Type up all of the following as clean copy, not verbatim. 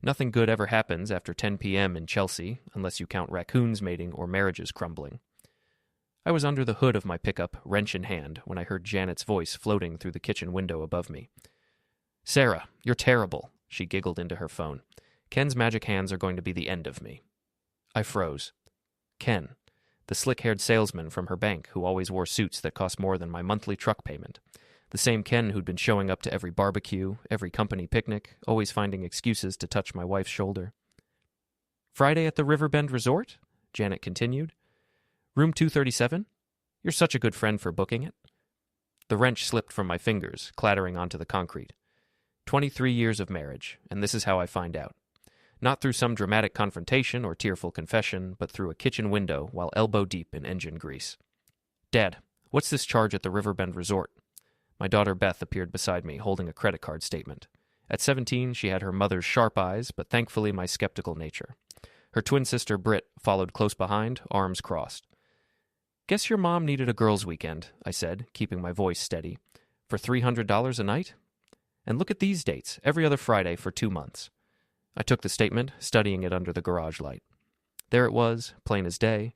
Nothing good ever happens after 10 p.m. in Chelsey, unless you count raccoons mating or marriages crumbling. I was under the hood of my pickup, wrench in hand, when I heard Janet's voice floating through the kitchen window above me. "Sarah, you're terrible," she giggled into her phone. "Ken's magic hands are going to be the end of me." I froze. Ken, the slick-haired salesman from her bank who always wore suits that cost more than my monthly truck payment. The same Ken who'd been showing up to every barbecue, every company picnic, always finding excuses to touch my wife's shoulder. "Friday at the Riverbend Resort?" Janet continued. "Room 237? You're such a good friend for booking it." The wrench slipped from my fingers, clattering onto the concrete. 23 years of marriage, and this is how I find out. Not through some dramatic confrontation or tearful confession, but through a kitchen window while elbow-deep in engine grease. "Dad, what's this charge at the Riverbend Resort?" My daughter Beth appeared beside me, holding a credit card statement. At 17, she had her mother's sharp eyes, but thankfully my skeptical nature. Her twin sister Britt followed close behind, arms crossed. "Guess your mom needed a girls' weekend," I said, keeping my voice steady. "For $300 a night? And look at these dates, every other Friday for 2 months. I took the statement, studying it under the garage light. There it was, plain as day.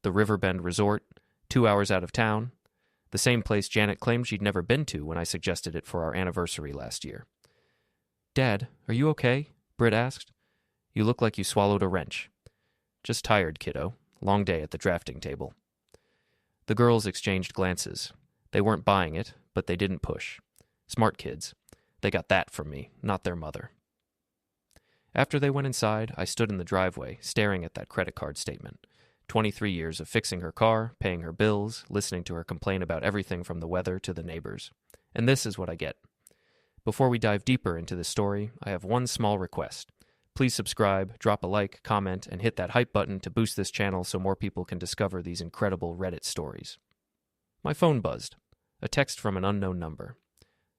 The Riverbend Resort, 2 hours out of town. The same place Janet claimed she'd never been to when I suggested it for our anniversary last year. "Dad, are you okay?" Britt asked. "You look like you swallowed a wrench." "Just tired, kiddo. Long day at the drafting table." The girls exchanged glances. They weren't buying it, but they didn't push. Smart kids. They got that from me, not their mother. After they went inside, I stood in the driveway, staring at that credit card statement. 23 years of fixing her car, paying her bills, listening to her complain about everything from the weather to the neighbors. And this is what I get. Before we dive deeper into this story, I have one small request. Please subscribe, drop a like, comment, and hit that hype button to boost this channel so more people can discover these incredible Reddit stories. My phone buzzed. A text from an unknown number.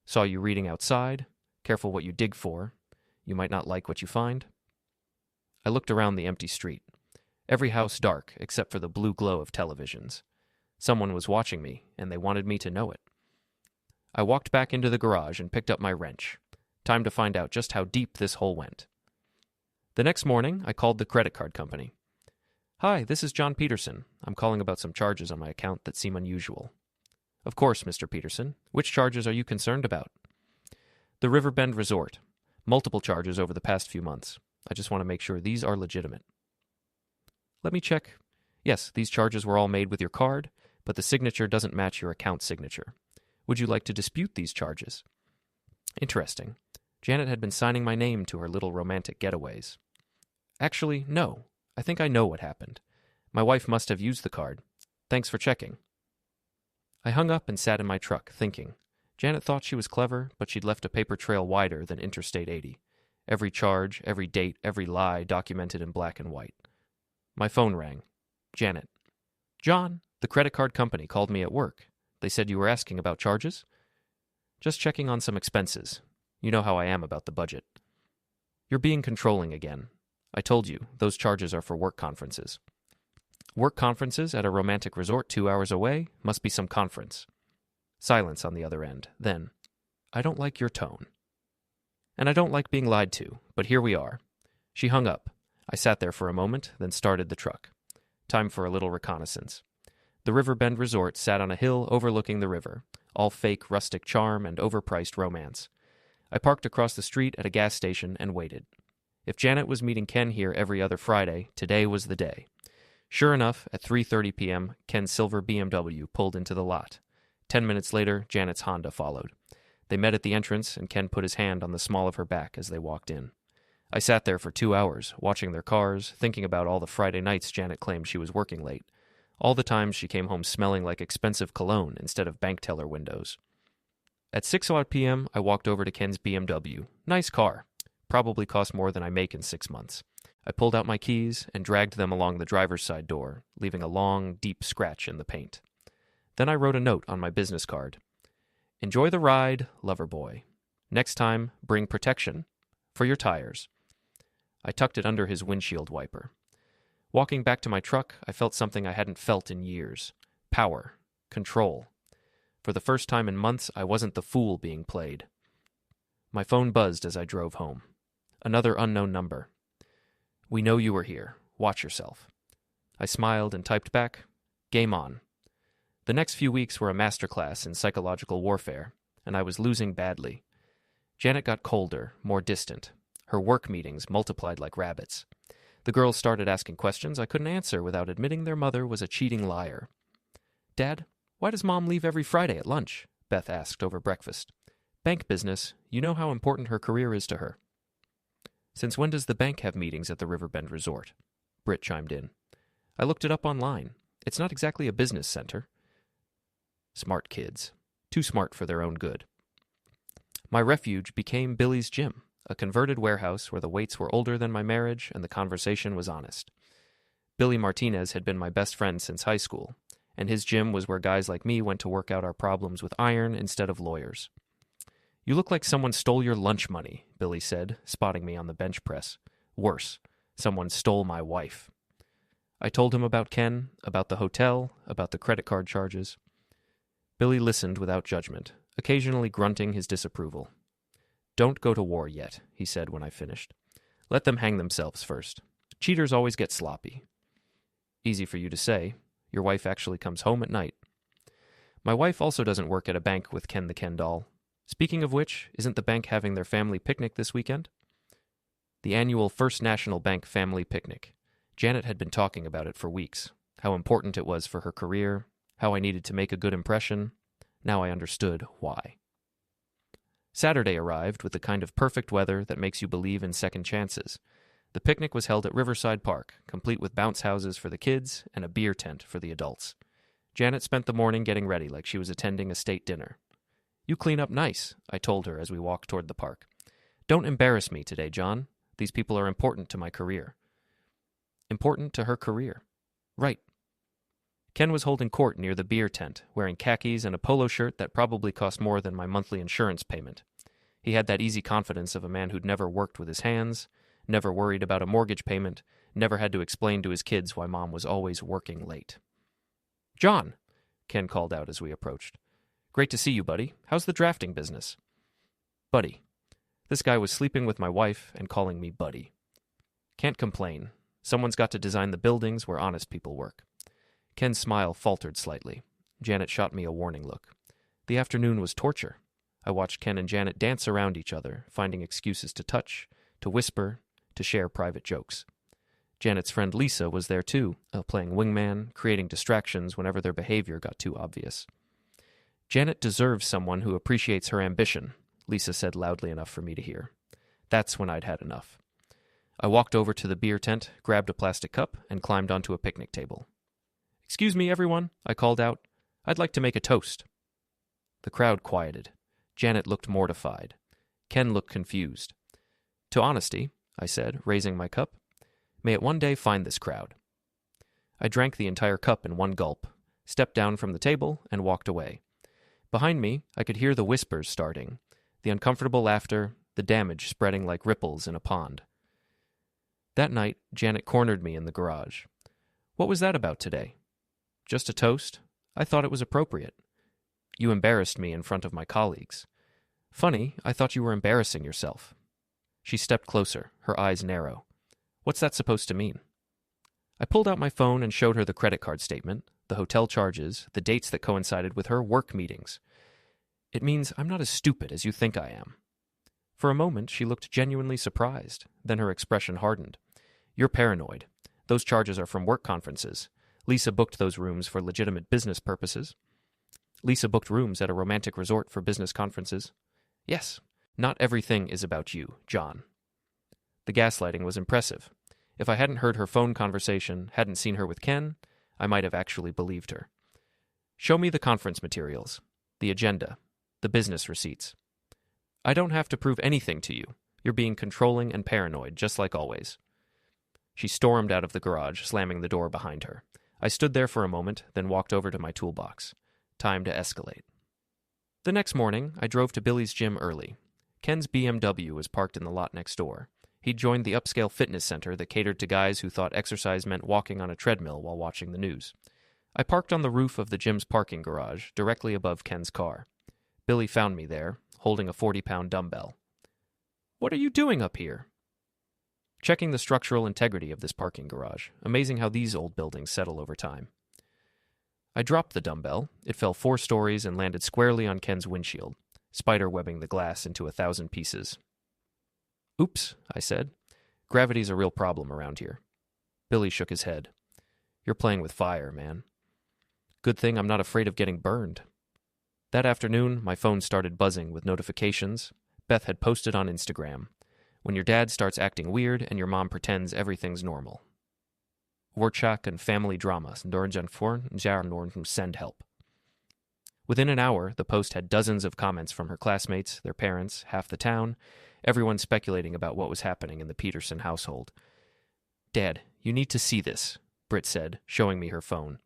"Saw you reading outside. Careful what you dig for. You might not like what you find." I looked around the empty street. Every house dark except for the blue glow of televisions. Someone was watching me, and they wanted me to know it. I walked back into the garage and picked up my wrench. Time to find out just how deep this hole went. The next morning, I called the credit card company. "Hi, this is John Peterson. I'm calling about some charges on my account that seem unusual." "Of course, Mr. Peterson. Which charges are you concerned about?" "The Riverbend Resort. Multiple charges over the past few months. I just want to make sure these are legitimate." "Let me check. Yes, these charges were all made with your card, but the signature doesn't match your account signature. Would you like to dispute these charges?" Interesting. Janet had been signing my name to her little romantic getaways. "Actually, no. I think I know what happened. My wife must have used the card. Thanks for checking." I hung up and sat in my truck, thinking. Janet thought she was clever, but she'd left a paper trail wider than Interstate 80. Every charge, every date, every lie documented in black and white. My phone rang. Janet. "John, the credit card company called me at work. They said you were asking about charges?" "Just checking on some expenses. You know how I am about the budget." "You're being controlling again. I told you, those charges are for work conferences." "Work conferences at a romantic resort 2 hours away? Must be some conference." Silence on the other end. Then, "I don't like your tone." "And I don't like being lied to, but here we are." She hung up. I sat there for a moment, then started the truck. Time for a little reconnaissance. The Riverbend Resort sat on a hill overlooking the river, all fake rustic charm and overpriced romance. I parked across the street at a gas station and waited. If Janet was meeting Ken here every other Friday, today was the day. Sure enough, at 3:30 p.m., Ken's silver BMW pulled into the lot. 10 minutes later, Janet's Honda followed. They met at the entrance, and Ken put his hand on the small of her back as they walked in. I sat there for 2 hours, watching their cars, thinking about all the Friday nights Janet claimed she was working late. All the times she came home smelling like expensive cologne instead of bank teller windows. At 6:00 p.m., I walked over to Ken's BMW. Nice car. Probably cost more than I make in 6 months. I pulled out my keys and dragged them along the driver's side door, leaving a long, deep scratch in the paint. Then I wrote a note on my business card. "Enjoy the ride, lover boy. Next time, bring protection. For your tires." I tucked it under his windshield wiper. Walking back to my truck, I felt something I hadn't felt in years. Power. Control. For the first time in months, I wasn't the fool being played. My phone buzzed as I drove home. Another unknown number. "We know you were here. Watch yourself." I smiled and typed back, "Game on." The next few weeks were a masterclass in psychological warfare, and I was losing badly. Janet got colder, more distant. Her work meetings multiplied like rabbits. The girls started asking questions I couldn't answer without admitting their mother was a cheating liar. "Dad, why does Mom leave every Friday at lunch?" Beth asked over breakfast. "Bank business. You know how important her career is to her." "Since when does the bank have meetings at the Riverbend Resort?" Britt chimed in. "I looked it up online. It's not exactly a business center." Smart kids. Too smart for their own good. My refuge became Billy's gym, a converted warehouse where the weights were older than my marriage and the conversation was honest. Billy Martinez had been my best friend since high school, and his gym was where guys like me went to work out our problems with iron instead of lawyers. "You look like someone stole your lunch money," Billy said, spotting me on the bench press. "Worse, someone stole my wife." I told him about Ken, about the hotel, about the credit card charges. Billy listened without judgment, occasionally grunting his disapproval. "Don't go to war yet," he said when I finished. "Let them hang themselves first. Cheaters always get sloppy." Easy for you to say. Your wife actually comes home at night. My wife also doesn't work at a bank with Ken the Ken doll. Speaking of which, isn't the bank having their family picnic this weekend? The annual First National Bank family picnic. Janet had been talking about it for weeks, how important it was for her career, how I needed to make a good impression. Now I understood why. Saturday arrived with the kind of perfect weather that makes you believe in second chances. The picnic was held at Riverside Park, complete with bounce houses for the kids and a beer tent for the adults. Janet spent the morning getting ready like she was attending a state dinner. "You clean up nice," I told her as we walked toward the park. "Don't embarrass me today, John. These people are important to my career." Important to her career. Right. Ken was holding court near the beer tent, wearing khakis and a polo shirt that probably cost more than my monthly insurance payment. He had that easy confidence of a man who'd never worked with his hands, never worried about a mortgage payment, never had to explain to his kids why Mom was always working late. "John," Ken called out as we approached. "Great to see you, buddy. How's the drafting business?" Buddy. This guy was sleeping with my wife and calling me buddy. Can't complain. Someone's got to design the buildings where honest people work. Ken's smile faltered slightly. Janet shot me a warning look. The afternoon was torture. I watched Ken and Janet dance around each other, finding excuses to touch, to whisper, to share private jokes. Janet's friend Lisa was there too, playing wingman, creating distractions whenever their behavior got too obvious. "Janet deserves someone who appreciates her ambition," Lisa said loudly enough for me to hear. That's when I'd had enough. I walked over to the beer tent, grabbed a plastic cup, and climbed onto a picnic table. "Excuse me, everyone," I called out. "I'd like to make a toast." The crowd quieted. Janet looked mortified. Ken looked confused. "To honesty," I said, raising my cup. "May it one day find this crowd." I drank the entire cup in one gulp, stepped down from the table, and walked away. Behind me, I could hear the whispers starting, the uncomfortable laughter, the damage spreading like ripples in a pond. That night, Janet cornered me in the garage. "What was that about today?" "Just a toast. I thought it was appropriate." "You embarrassed me in front of my colleagues." "Funny, I thought you were embarrassing yourself." She stepped closer, her eyes narrow. "What's that supposed to mean?" I pulled out my phone and showed her the credit card statement, the hotel charges, the dates that coincided with her work meetings. "It means I'm not as stupid as you think I am." For a moment, she looked genuinely surprised. Then her expression hardened. "You're paranoid. Those charges are from work conferences. Lisa booked those rooms for legitimate business purposes." "Lisa booked rooms at a romantic resort for business conferences." "Yes, not everything is about you, John." The gaslighting was impressive. If I hadn't heard her phone conversation, hadn't seen her with Ken, I might have actually believed her. "Show me the conference materials, the agenda, the business receipts." "I don't have to prove anything to you. You're being controlling and paranoid, just like always." She stormed out of the garage, slamming the door behind her. I stood there for a moment, then walked over to my toolbox. Time to escalate. The next morning, I drove to Billy's gym early. Ken's BMW was parked in the lot next door. He'd joined the upscale fitness center that catered to guys who thought exercise meant walking on a treadmill while watching the news. I parked on the roof of the gym's parking garage, directly above Ken's car. Billy found me there, holding a 40-pound dumbbell. "What are you doing up here?" Checking the structural integrity of this parking garage. Amazing how these old buildings settle over time. I dropped the dumbbell. It fell 4 stories and landed squarely on Ken's windshield, spider-webbing the glass into 1,000 pieces. "Oops," I said. "Gravity's a real problem around here." Billy shook his head. "You're playing with fire, man." "Good thing I'm not afraid of getting burned." That afternoon, my phone started buzzing with notifications. Beth had posted on Instagram, "When your dad starts acting weird and your mom pretends everything's normal. Workshop and family dramas, send help." Within an hour, the post had dozens of comments from her classmates, their parents, half the town, everyone speculating about what was happening in the Peterson household. "Dad, you need to see this," Britt said, showing me her phone.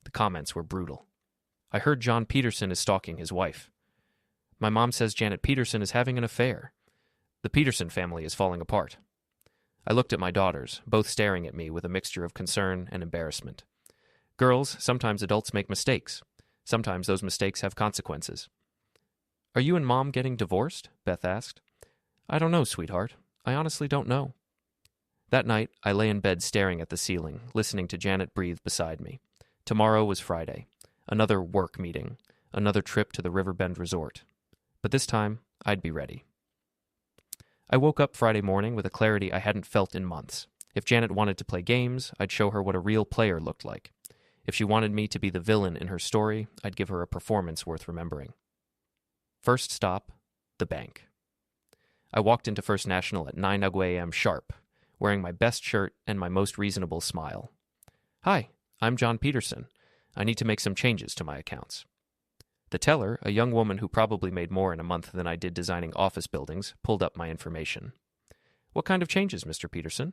The comments were brutal. "I heard John Peterson is stalking his wife. My mom says Janet Peterson is having an affair. The Peterson family is falling apart." I looked at my daughters, both staring at me with a mixture of concern and embarrassment. Girls, sometimes adults make mistakes. Sometimes those mistakes have consequences. "Are you and Mom getting divorced?" Beth asked. "I don't know, sweetheart. I honestly don't know." That night, I lay in bed staring at the ceiling, listening to Janet breathe beside me. Tomorrow was Friday. Another work meeting. Another trip to the Riverbend Resort. But this time, I'd be ready. I woke up Friday morning with a clarity I hadn't felt in months. If Janet wanted to play games, I'd show her what a real player looked like. If she wanted me to be the villain in her story, I'd give her a performance worth remembering. First stop, the bank. I walked into First National at 9 a.m. sharp, wearing my best shirt and my most reasonable smile. "Hi, I'm John Peterson. I need to make some changes to my accounts." The teller, a young woman who probably made more in a month than I did designing office buildings, pulled up my information. "What kind of changes, Mr. Peterson?"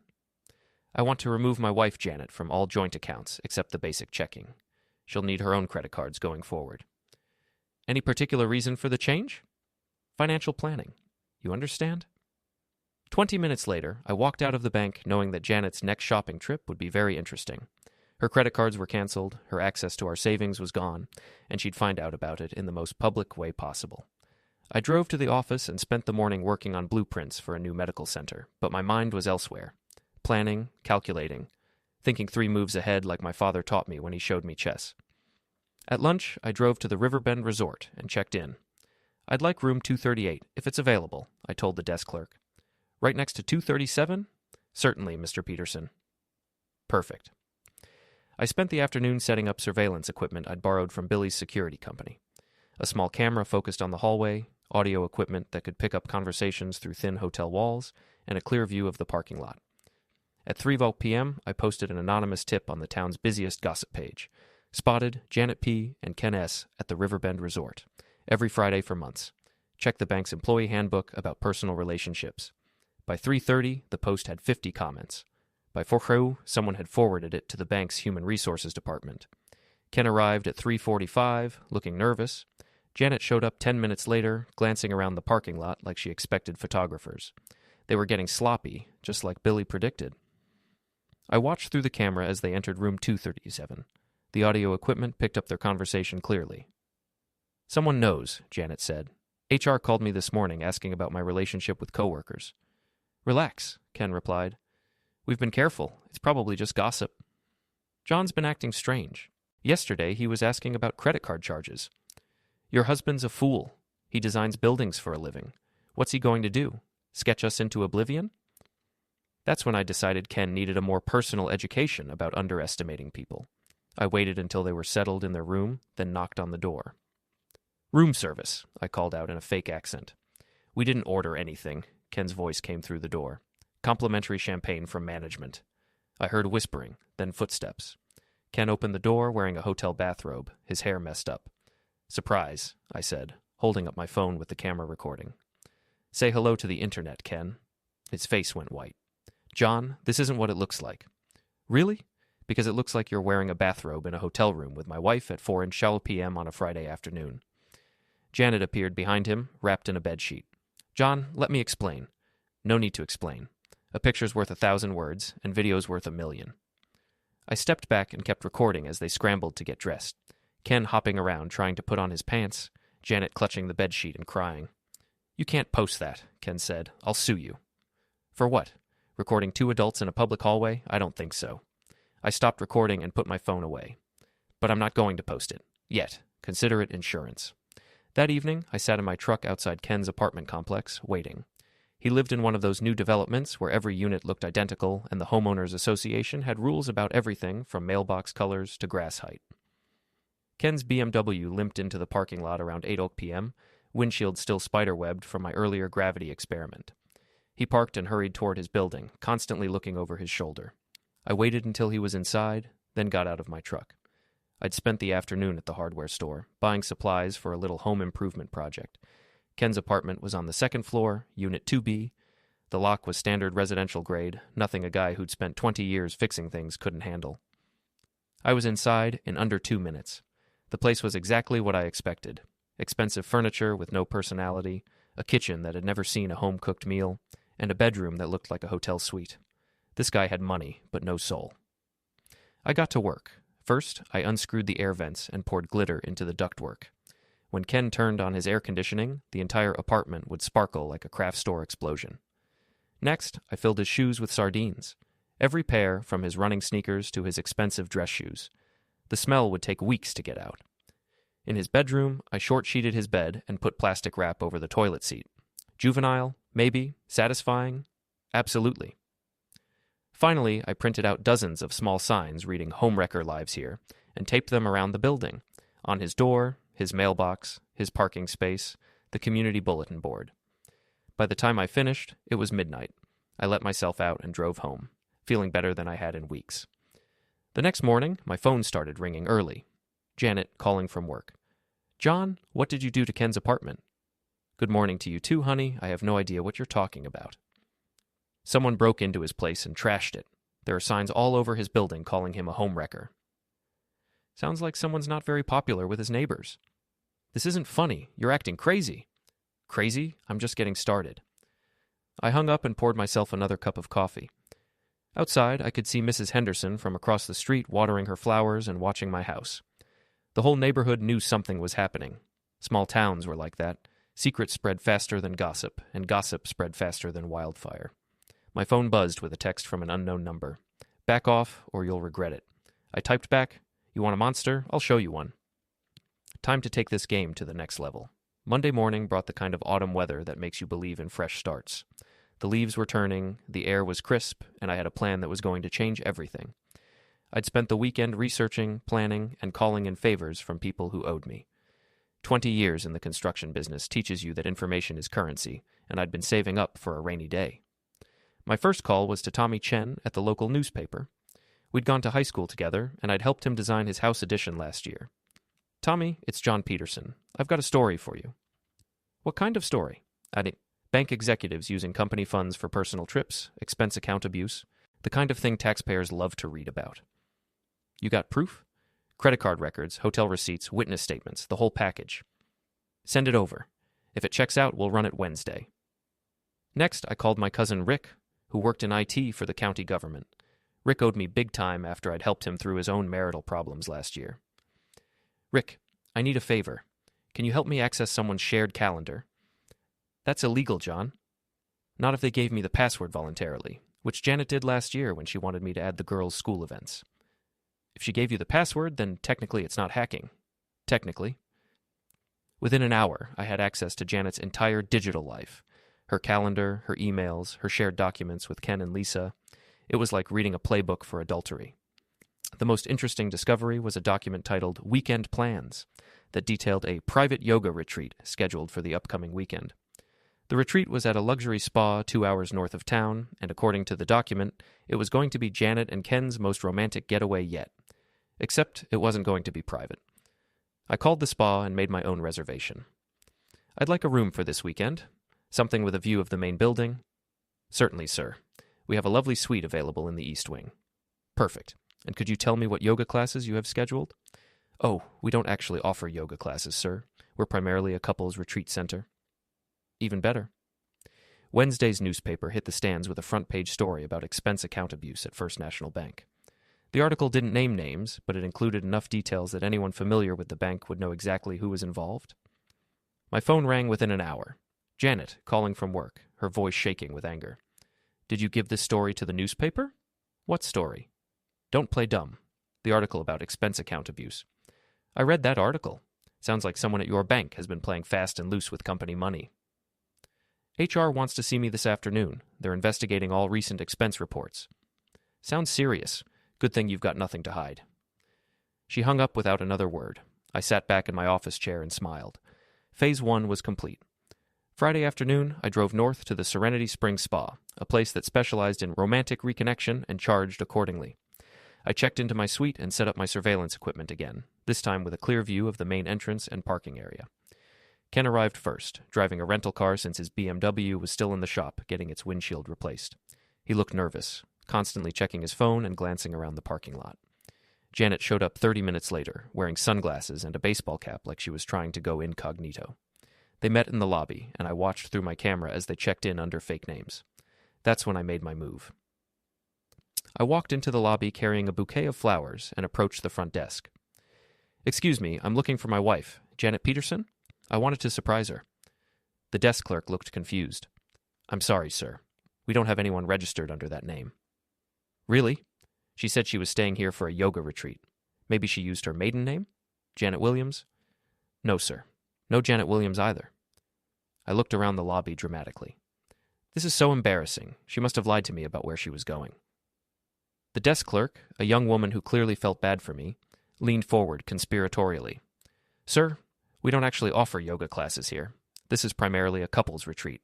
"I want to remove my wife, Janet, from all joint accounts except the basic checking. She'll need her own credit cards going forward." "Any particular reason for the change?" "Financial planning. You understand?" 20 minutes later, I walked out of the bank knowing that Janet's next shopping trip would be very interesting. Her credit cards were canceled, her access to our savings was gone, and she'd find out about it in the most public way possible. I drove to the office and spent the morning working on blueprints for a new medical center, but my mind was elsewhere. Planning, calculating, thinking 3 moves ahead like my father taught me when he showed me chess. At lunch, I drove to the Riverbend Resort and checked in. "I'd like room 238, if it's available," I told the desk clerk. "Right next to 237? "Certainly, Mr. Peterson." Perfect. I spent the afternoon setting up surveillance equipment I'd borrowed from Billy's security company. A small camera focused on the hallway, audio equipment that could pick up conversations through thin hotel walls, and a clear view of the parking lot. At 3:00 p.m., I posted an anonymous tip on the town's busiest gossip page. Spotted Janet P. and Ken S. at the Riverbend Resort. Every Friday for months. Check the bank's employee handbook about personal relationships. By 3:30, the post had 50 comments. By 4:00, someone had forwarded it to the bank's human resources department. Ken arrived at 3:45, looking nervous. Janet showed up 10 minutes later, glancing around the parking lot like she expected photographers. They were getting sloppy, just like Billy predicted. I watched through the camera as they entered room 237. The audio equipment picked up their conversation clearly. "Someone knows," Janet said. "HR called me this morning asking about my relationship with coworkers." "Relax," Ken replied. "We've been careful. It's probably just gossip." "John's been acting strange. Yesterday he was asking about credit card charges." "Your husband's a fool. He designs buildings for a living. What's he going to do? Sketch us into oblivion?" That's when I decided Ken needed a more personal education about underestimating people. I waited until they were settled in their room, then knocked on the door. "Room service," I called out in a fake accent. "We didn't order anything," Ken's voice came through the door. "Complimentary champagne from management." I heard whispering, then footsteps. Ken opened the door wearing a hotel bathrobe, his hair messed up. "Surprise," I said, holding up my phone with the camera recording. "Say hello to the internet, Ken." His face went white. "John, this isn't what it looks like." "Really?" "Because it looks like you're wearing a bathrobe in a hotel room with my wife at 4 p.m. on a Friday afternoon." Janet appeared behind him, wrapped in a bedsheet. "John, let me explain." "No need to explain. A picture's worth 1,000 words, and video's worth 1,000,000. I stepped back and kept recording as they scrambled to get dressed. Ken hopping around trying to put on his pants, Janet clutching the bedsheet and crying. "You can't post that," Ken said. "I'll sue you." "For what? Recording 2 adults in a public hallway? I don't think so. I stopped recording and put my phone away. But I'm not going to post it. Yet. Consider it insurance. That evening, I sat in my truck outside Ken's apartment complex, waiting. He lived in one of those new developments where every unit looked identical and the homeowners association had rules about everything from mailbox colors to grass height. Ken's BMW limped into the parking lot around 8 p.m., windshield still spiderwebbed from my earlier gravity experiment. He parked and hurried toward his building, constantly looking over his shoulder. I waited until he was inside, then got out of my truck. I'd spent the afternoon at the hardware store, buying supplies for a little home improvement project. Ken's apartment was on the 2nd floor, Unit 2B. The lock was standard residential grade, nothing a guy who'd spent 20 years fixing things couldn't handle. I was inside in under 2 minutes. The place was exactly what I expected. Expensive furniture with no personality, a kitchen that had never seen a home-cooked meal, and a bedroom that looked like a hotel suite. This guy had money, but no soul. I got to work. First, I unscrewed the air vents and poured glitter into the ductwork. When Ken turned on his air conditioning, the entire apartment would sparkle like a craft store explosion. Next, I filled his shoes with sardines. Every pair, from his running sneakers to his expensive dress shoes. The smell would take weeks to get out. In his bedroom, I short-sheeted his bed and put plastic wrap over the toilet seat. Juvenile? Maybe. Satisfying? Absolutely. Finally, I printed out dozens of small signs reading "Homewrecker lives here" and taped them around the building, on his door, his mailbox, his parking space, the community bulletin board. By the time I finished, it was midnight. I let myself out and drove home, feeling better than I had in weeks. The next morning, my phone started ringing early. Janet calling from work. "John, what did you do to Ken's apartment?" "Good morning to you too, honey. I have no idea what you're talking about." Someone broke into his place and trashed it. There are signs all over his building calling him a homewrecker. Sounds like someone's not very popular with his neighbors. This isn't funny. You're acting crazy. Crazy? I'm just getting started. I hung up and poured myself another cup of coffee. Outside, I could see Mrs. Henderson from across the street watering her flowers and watching my house. The whole neighborhood knew something was happening. Small towns were like that. Secrets spread faster than gossip, and gossip spread faster than wildfire. My phone buzzed with a text from an unknown number. "Back off, or you'll regret it." I typed back, "You want a monster? I'll show you one." Time to take this game to the next level. Monday morning brought the kind of autumn weather that makes you believe in fresh starts. The leaves were turning, the air was crisp, and I had a plan that was going to change everything. I'd spent the weekend researching, planning, and calling in favors from people who owed me. 20 years in the construction business teaches you that information is currency, and I'd been saving up for a rainy day. My first call was to Tommy Chen at the local newspaper. We'd gone to high school together, and I'd helped him design his house addition last year. "Tommy, it's John Peterson. I've got a story for you." "What kind of story?" Bank executives using company funds for personal trips, expense account abuse, the kind of thing taxpayers love to read about. "You got proof?" "Credit card records, hotel receipts, witness statements, the whole package." "Send it over. If it checks out, we'll run it Wednesday." Next, I called my cousin Rick, who worked in IT for the county government. Rick owed me big time after I'd helped him through his own marital problems last year. "Rick, I need a favor. Can you help me access someone's shared calendar?" "That's illegal, John." "Not if they gave me the password voluntarily, which Janet did last year when she wanted me to add the girls' school events." "If she gave you the password, then technically it's not hacking." "Technically." Within an hour, I had access to Janet's entire digital life. Her calendar, her emails, her shared documents with Ken and Lisa. It was like reading a playbook for adultery. The most interesting discovery was a document titled Weekend Plans that detailed a private yoga retreat scheduled for the upcoming weekend. The retreat was at a luxury spa 2 hours north of town, and according to the document, it was going to be Janet and Ken's most romantic getaway yet. Except it wasn't going to be private. I called the spa and made my own reservation. "I'd like a room for this weekend. Something with a view of the main building." "Certainly, sir. We have a lovely suite available in the East Wing." "Perfect. And could you tell me what yoga classes you have scheduled?" "Oh, we don't actually offer yoga classes, sir. We're primarily a couples retreat center." "Even better." Wednesday's newspaper hit the stands with a front-page story about expense account abuse at First National Bank. The article didn't name names, but it included enough details that anyone familiar with the bank would know exactly who was involved. My phone rang within an hour. Janet, calling from work, her voice shaking with anger. Did you give this story to the newspaper? What story? Don't play dumb. The article about expense account abuse. I read that article. Sounds like someone at your bank has been playing fast and loose with company money. HR wants to see me this afternoon. They're investigating all recent expense reports. Sounds serious. Good thing you've got nothing to hide. She hung up without another word. I sat back in my office chair and smiled. Phase 1 was complete. Friday afternoon, I drove north to the Serenity Springs Spa, a place that specialized in romantic reconnection and charged accordingly. I checked into my suite and set up my surveillance equipment again, this time with a clear view of the main entrance and parking area. Ken arrived first, driving a rental car since his BMW was still in the shop, getting its windshield replaced. He looked nervous, constantly checking his phone and glancing around the parking lot. Janet showed up 30 minutes later, wearing sunglasses and a baseball cap like she was trying to go incognito. They met in the lobby, and I watched through my camera as they checked in under fake names. That's when I made my move. I walked into the lobby carrying a bouquet of flowers and approached the front desk. "Excuse me, I'm looking for my wife, Janet Peterson. I wanted to surprise her." The desk clerk looked confused. "I'm sorry, sir. We don't have anyone registered under that name." "Really? She said she was staying here for a yoga retreat. Maybe she used her maiden name? Janet Williams?" "No, sir. No Janet Williams either." I looked around the lobby dramatically. This is so embarrassing. She must have lied to me about where she was going. The desk clerk, a young woman who clearly felt bad for me, leaned forward conspiratorially. "Sir, we don't actually offer yoga classes here. This is primarily a couples retreat."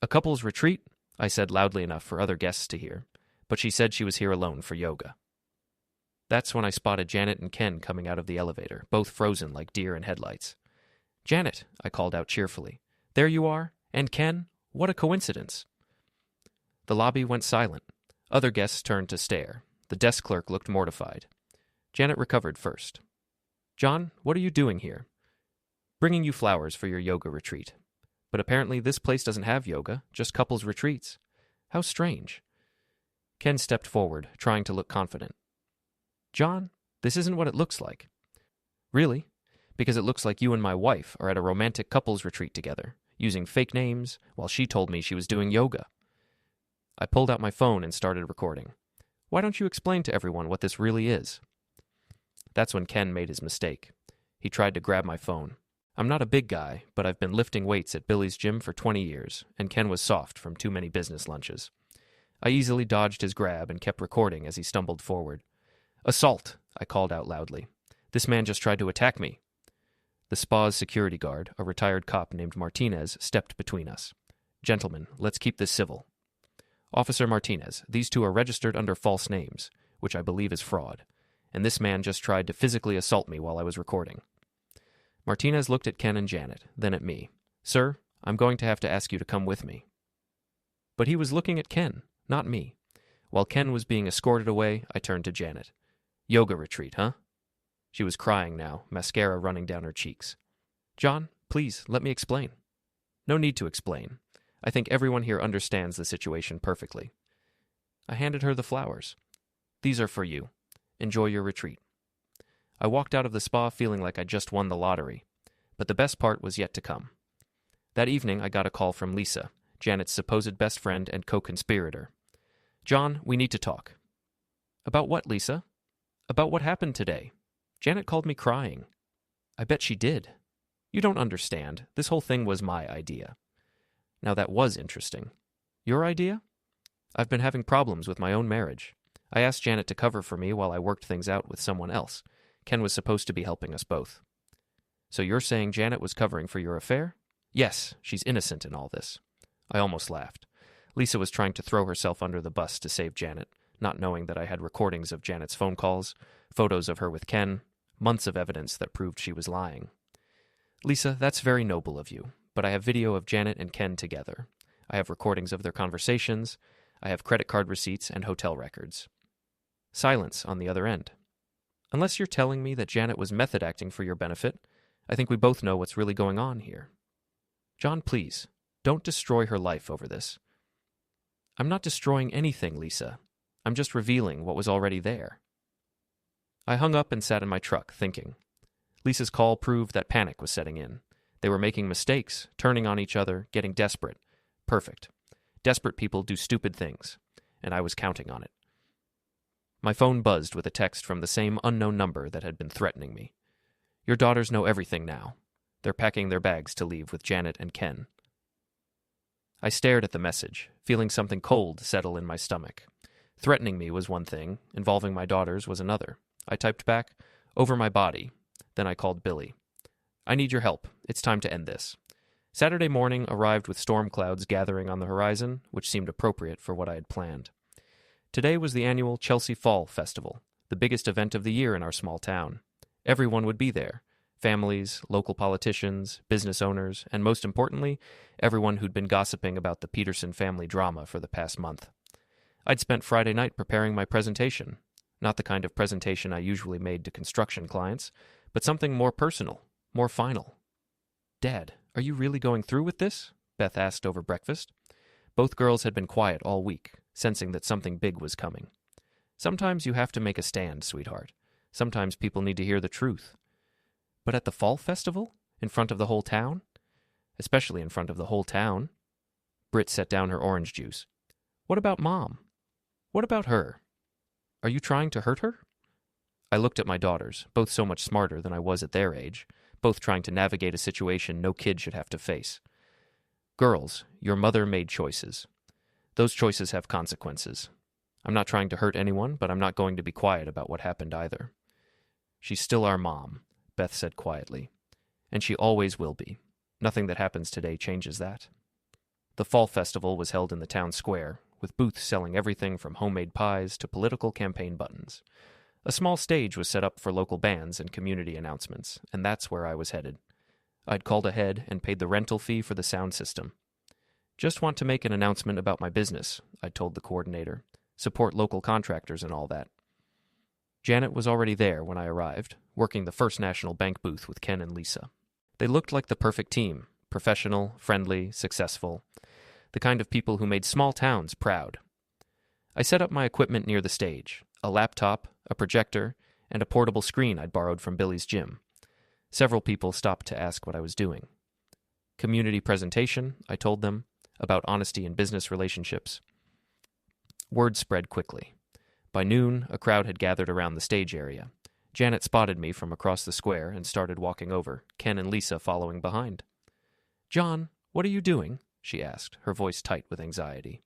"A couples retreat?" I said loudly enough for other guests to hear, but she said she was here alone for yoga. That's when I spotted Janet and Ken coming out of the elevator, both frozen like deer in headlights. "Janet," I called out cheerfully. "There you are? And Ken? What a coincidence." The lobby went silent. Other guests turned to stare. The desk clerk looked mortified. Janet recovered first. "John, what are you doing here?" "Bringing you flowers for your yoga retreat. But apparently this place doesn't have yoga, just couples retreats. How strange." Ken stepped forward, trying to look confident. "John, this isn't what it looks like." "Really? Because it looks like you and my wife are at a romantic couples retreat together, using fake names, while she told me she was doing yoga." I pulled out my phone and started recording. "Why don't you explain to everyone what this really is?" That's when Ken made his mistake. He tried to grab my phone. I'm not a big guy, but I've been lifting weights at Billy's gym for 20 years, and Ken was soft from too many business lunches. I easily dodged his grab and kept recording as he stumbled forward. "Assault!" I called out loudly. "This man just tried to attack me." The spa's security guard, a retired cop named Martinez, stepped between us. "Gentlemen, let's keep this civil." "Officer Martinez, these two are registered under false names, which I believe is fraud, and this man just tried to physically assault me while I was recording." Martinez looked at Ken and Janet, then at me. "Sir, I'm going to have to ask you to come with me." But he was looking at Ken, not me. While Ken was being escorted away, I turned to Janet. "Yoga retreat, huh?" She was crying now, mascara running down her cheeks. "John, please, let me explain." "No need to explain. I think everyone here understands the situation perfectly." I handed her the flowers. "These are for you. Enjoy your retreat." I walked out of the spa feeling like I just won the lottery, but the best part was yet to come. That evening, I got a call from Lisa, Janet's supposed best friend and co-conspirator. "John, we need to talk." "About what, Lisa?" "About what happened today. Janet called me crying." "I bet she did." "You don't understand. This whole thing was my idea." Now that was interesting. "Your idea?" "I've been having problems with my own marriage. I asked Janet to cover for me while I worked things out with someone else. Ken was supposed to be helping us both." "So you're saying Janet was covering for your affair?" "Yes, she's innocent in all this." I almost laughed. Lisa was trying to throw herself under the bus to save Janet, not knowing that I had recordings of Janet's phone calls, photos of her with Ken, months of evidence that proved she was lying. "Lisa, that's very noble of you, but I have video of Janet and Ken together. I have recordings of their conversations. I have credit card receipts and hotel records." Silence on the other end. "Unless you're telling me that Janet was method acting for your benefit, I think we both know what's really going on here." "John, please, don't destroy her life over this." "I'm not destroying anything, Lisa. I'm just revealing what was already there." I hung up and sat in my truck, thinking. Lisa's call proved that panic was setting in. They were making mistakes, turning on each other, getting desperate. Perfect. Desperate people do stupid things, and I was counting on it. My phone buzzed with a text from the same unknown number that had been threatening me. Your daughters know everything now. They're packing their bags to leave with Janet and Ken. I stared at the message, feeling something cold settle in my stomach. Threatening me was one thing, involving my daughters was another. I typed back, over my body. Then I called Billy. I need your help. It's time to end this. Saturday morning arrived with storm clouds gathering on the horizon, which seemed appropriate for what I had planned. Today was the annual Chelsey Fall Festival, the biggest event of the year in our small town. Everyone would be there. Families, local politicians, business owners, and most importantly, everyone who'd been gossiping about the Peterson family drama for the past month. I'd spent Friday night preparing my presentation. Not the kind of presentation I usually made to construction clients, but something more personal, more final. Dad, are you really going through with this? Beth asked over breakfast. Both girls had been quiet all week, sensing that something big was coming. Sometimes you have to make a stand, sweetheart. Sometimes people need to hear the truth. But at the fall festival? In front of the whole town? Especially in front of the whole town. Britt set down her orange juice. What about Mom? What about her? Are you trying to hurt her? I looked at my daughters, both so much smarter than I was at their age, both trying to navigate a situation no kid should have to face. Girls, your mother made choices. Those choices have consequences. I'm not trying to hurt anyone, but I'm not going to be quiet about what happened either. She's still our mom, Beth said quietly. And she always will be. Nothing that happens today changes that. The fall festival was held in the town square, with booths selling everything from homemade pies to political campaign buttons. A small stage was set up for local bands and community announcements, and that's where I was headed. I'd called ahead and paid the rental fee for the sound system. Just want to make an announcement about my business, I told the coordinator. Support local contractors and all that. Janet was already there when I arrived, working the First National Bank booth with Ken and Lisa. They looked like the perfect team, professional, friendly, successful, the kind of people who made small towns proud. I set up my equipment near the stage, a laptop, a projector, and a portable screen I'd borrowed from Billy's gym. Several people stopped to ask what I was doing. Community presentation, I told them, about honesty in business relationships. Word spread quickly. By noon, a crowd had gathered around the stage area. Janet spotted me from across the square and started walking over, Ken and Lisa following behind. John, what are you doing? She asked, her voice tight with anxiety.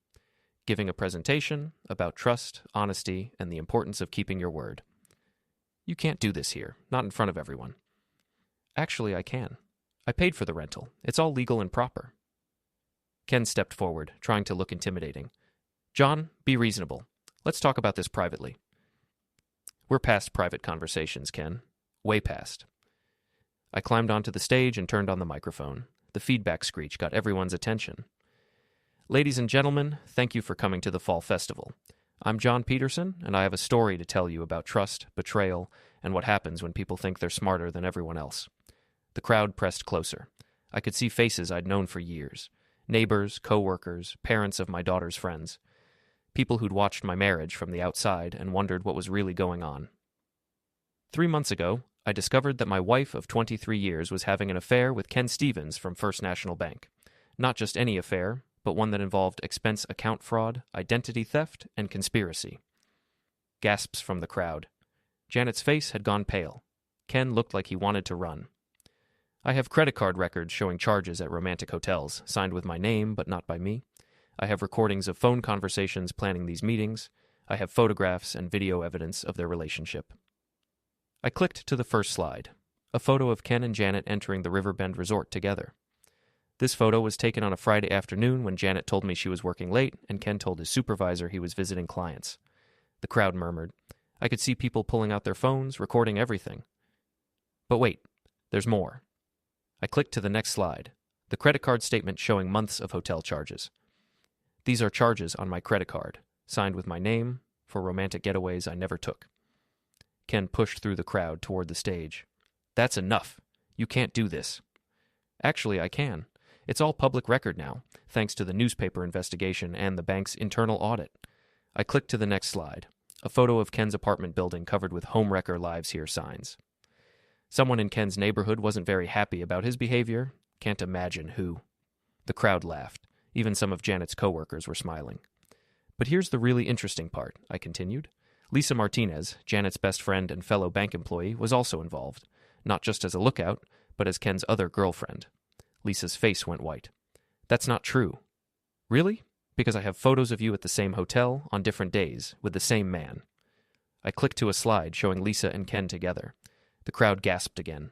Giving a presentation about trust, honesty, and the importance of keeping your word. You can't do this here, not in front of everyone. Actually, I can. I paid for the rental. It's all legal and proper. Ken stepped forward, trying to look intimidating. John, be reasonable. Let's talk about this privately. We're past private conversations, Ken. Way past. I climbed onto the stage and turned on the microphone. The feedback screech got everyone's attention. Ladies and gentlemen, thank you for coming to the Fall Festival. I'm John Peterson, and I have a story to tell you about trust, betrayal, and what happens when people think they're smarter than everyone else. The crowd pressed closer. I could see faces I'd known for years. Neighbors, co-workers, parents of my daughter's friends. People who'd watched my marriage from the outside and wondered what was really going on. 3 months ago, I discovered that my wife of 23 years was having an affair with Ken Stevens from First National Bank. Not just any affair, but one that involved expense account fraud, identity theft, and conspiracy. Gasps from the crowd. Janet's face had gone pale. Ken looked like he wanted to run. I have credit card records showing charges at romantic hotels, signed with my name but not by me. I have recordings of phone conversations planning these meetings. I have photographs and video evidence of their relationship. I clicked to the first slide, a photo of Ken and Janet entering the Riverbend Resort together. This photo was taken on a Friday afternoon when Janet told me she was working late and Ken told his supervisor he was visiting clients. The crowd murmured. I could see people pulling out their phones, recording everything. But wait, there's more. I clicked to the next slide, the credit card statement showing months of hotel charges. These are charges on my credit card, signed with my name, for romantic getaways I never took. Ken pushed through the crowd toward the stage. That's enough. You can't do this. Actually, I can. It's all public record now, thanks to the newspaper investigation and the bank's internal audit. I clicked to the next slide, a photo of Ken's apartment building covered with "Homewrecker Lives Here" signs. Someone in Ken's neighborhood wasn't very happy about his behavior. Can't imagine who. The crowd laughed. Even some of Janet's coworkers were smiling. But here's the really interesting part, I continued. Lisa Martinez, Janet's best friend and fellow bank employee, was also involved, not just as a lookout, but as Ken's other girlfriend. Lisa's face went white. That's not true. Really? Because I have photos of you at the same hotel, on different days, with the same man. I clicked to a slide showing Lisa and Ken together. The crowd gasped again.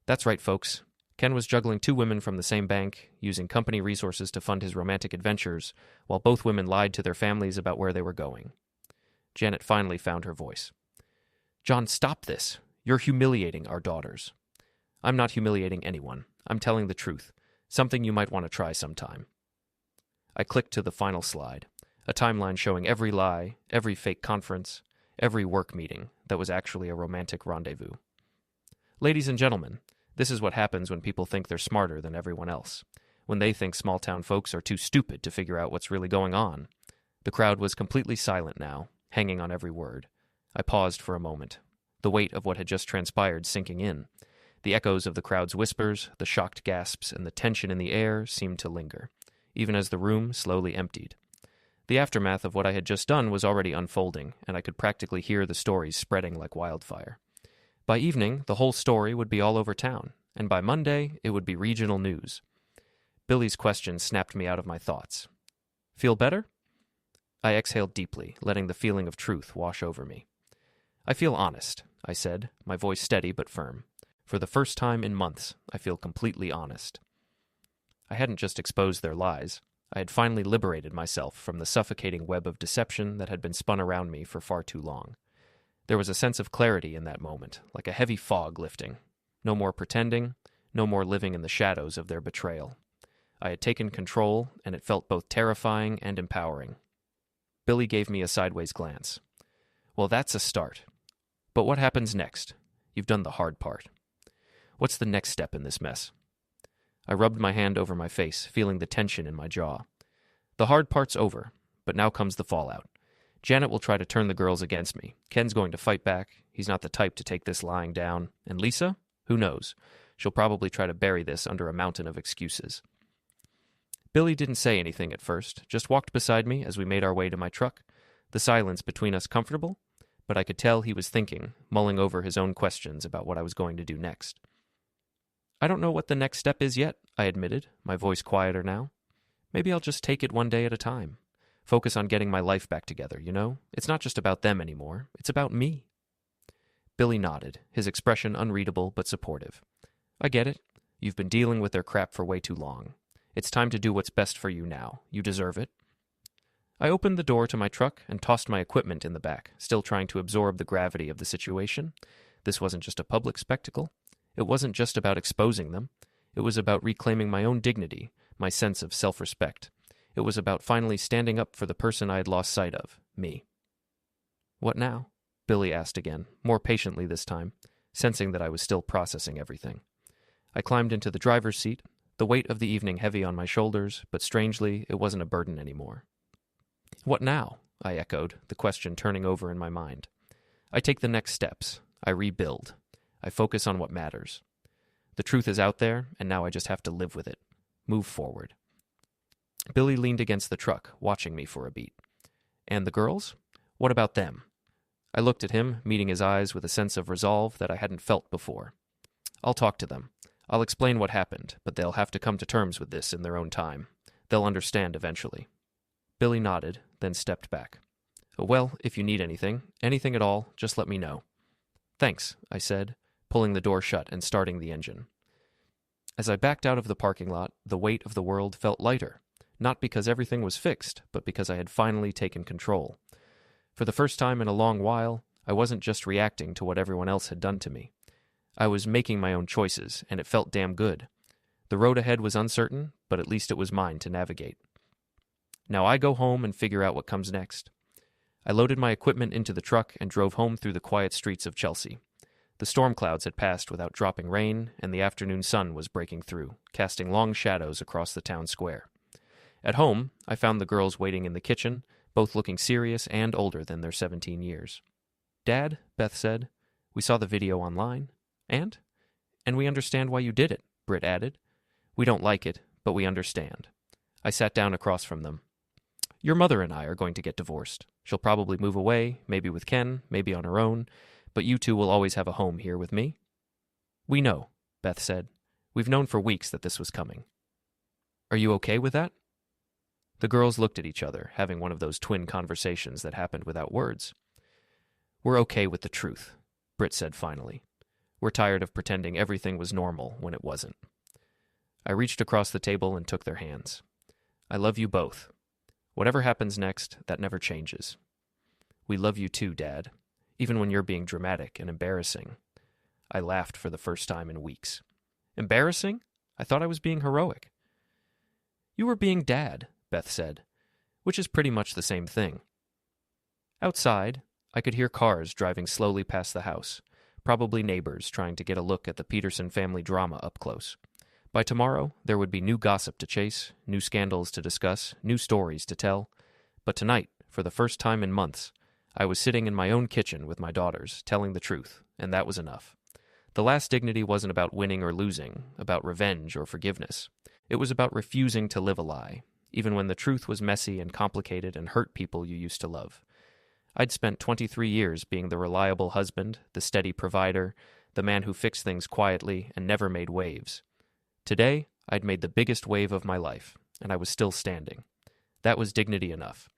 That's right, folks. Ken was juggling 2 women from the same bank, using company resources to fund his romantic adventures, while both women lied to their families about where they were going. Janet finally found her voice. John, stop this. You're humiliating our daughters. I'm not humiliating anyone. I'm telling the truth. Something you might want to try sometime. I clicked to the final slide, a timeline showing every lie, every fake conference, every work meeting that was actually a romantic rendezvous. Ladies and gentlemen, this is what happens when people think they're smarter than everyone else, when they think small-town folks are too stupid to figure out what's really going on. The crowd was completely silent now, hanging on every word. I paused for a moment, the weight of what had just transpired sinking in. The echoes of the crowd's whispers, the shocked gasps, and the tension in the air seemed to linger, even as the room slowly emptied. The aftermath of what I had just done was already unfolding, and I could practically hear the stories spreading like wildfire. By evening, the whole story would be all over town, and by Monday, it would be regional news. Billy's question snapped me out of my thoughts. Feel better? I exhaled deeply, letting the feeling of truth wash over me. I feel honest, I said, my voice steady but firm. For the first time in months, I feel completely honest. I hadn't just exposed their lies. I had finally liberated myself from the suffocating web of deception that had been spun around me for far too long. There was a sense of clarity in that moment, like a heavy fog lifting. No more pretending, no more living in the shadows of their betrayal. I had taken control, and it felt both terrifying and empowering. Billy gave me a sideways glance. Well, that's a start. But what happens next? You've done the hard part. What's the next step in this mess? I rubbed my hand over my face, feeling the tension in my jaw. The hard part's over, but now comes the fallout. Janet will try to turn the girls against me. Ken's going to fight back. He's not the type to take this lying down. And Lisa? Who knows? She'll probably try to bury this under a mountain of excuses. Billy didn't say anything at first, just walked beside me as we made our way to my truck, the silence between us comfortable, but I could tell he was thinking, mulling over his own questions about what I was going to do next. I don't know what the next step is yet, I admitted, my voice quieter now. Maybe I'll just take it one day at a time. Focus on getting my life back together, you know? It's not just about them anymore. It's about me. Billy nodded, his expression unreadable but supportive. I get it. You've been dealing with their crap for way too long. It's time to do what's best for you now. You deserve it. I opened the door to my truck and tossed my equipment in the back, still trying to absorb the gravity of the situation. This wasn't just a public spectacle. It wasn't just about exposing them. It was about reclaiming my own dignity, my sense of self-respect. It was about finally standing up for the person I had lost sight of, me. What now? Billy asked again, more patiently this time, sensing that I was still processing everything. I climbed into the driver's seat, the weight of the evening heavy on my shoulders, but strangely, it wasn't a burden anymore. What now? I echoed, the question turning over in my mind. I take the next steps. I rebuild. I focus on what matters. The truth is out there, and now I just have to live with it. Move forward. Billy leaned against the truck, watching me for a beat. And the girls? What about them? I looked at him, meeting his eyes with a sense of resolve that I hadn't felt before. I'll talk to them. I'll explain what happened, but they'll have to come to terms with this in their own time. They'll understand eventually. Billy nodded, then stepped back. Well, if you need anything at all, just let me know. Thanks, I said, pulling the door shut and starting the engine. As I backed out of the parking lot, the weight of the world felt lighter, not because everything was fixed, but because I had finally taken control. For the first time in a long while, I wasn't just reacting to what everyone else had done to me. I was making my own choices, and it felt damn good. The road ahead was uncertain, but at least it was mine to navigate. Now I go home and figure out what comes next. I loaded my equipment into the truck and drove home through the quiet streets of Chelsey. The storm clouds had passed without dropping rain, and the afternoon sun was breaking through, casting long shadows across the town square. At home, I found the girls waiting in the kitchen, both looking serious and older than their 17 years. Dad, Beth said, we saw the video online. And we understand why you did it, Britt added. We don't like it, but we understand. I sat down across from them. Your mother and I are going to get divorced. She'll probably move away, maybe with Ken, maybe on her own, but you two will always have a home here with me. We know, Beth said. We've known for weeks that this was coming. Are you okay with that? The girls looked at each other, having one of those twin conversations that happened without words. We're okay with the truth, Britt said finally. We're tired of pretending everything was normal when it wasn't. I reached across the table and took their hands. I love you both. Whatever happens next, that never changes. We love you too, Dad, even when you're being dramatic and embarrassing. I laughed for the first time in weeks. Embarrassing? I thought I was being heroic. You were being Dad, Beth said, which is pretty much the same thing. Outside, I could hear cars driving slowly past the house, probably neighbors trying to get a look at the Peterson family drama up close. By tomorrow, there would be new gossip to chase, new scandals to discuss, new stories to tell. But tonight, for the first time in months, I was sitting in my own kitchen with my daughters, telling the truth, and that was enough. The last dignity wasn't about winning or losing, about revenge or forgiveness. It was about refusing to live a lie, even when the truth was messy and complicated and hurt people you used to love. I'd spent 23 years being the reliable husband, the steady provider, the man who fixed things quietly and never made waves. Today, I'd made the biggest wave of my life, and I was still standing. That was dignity enough.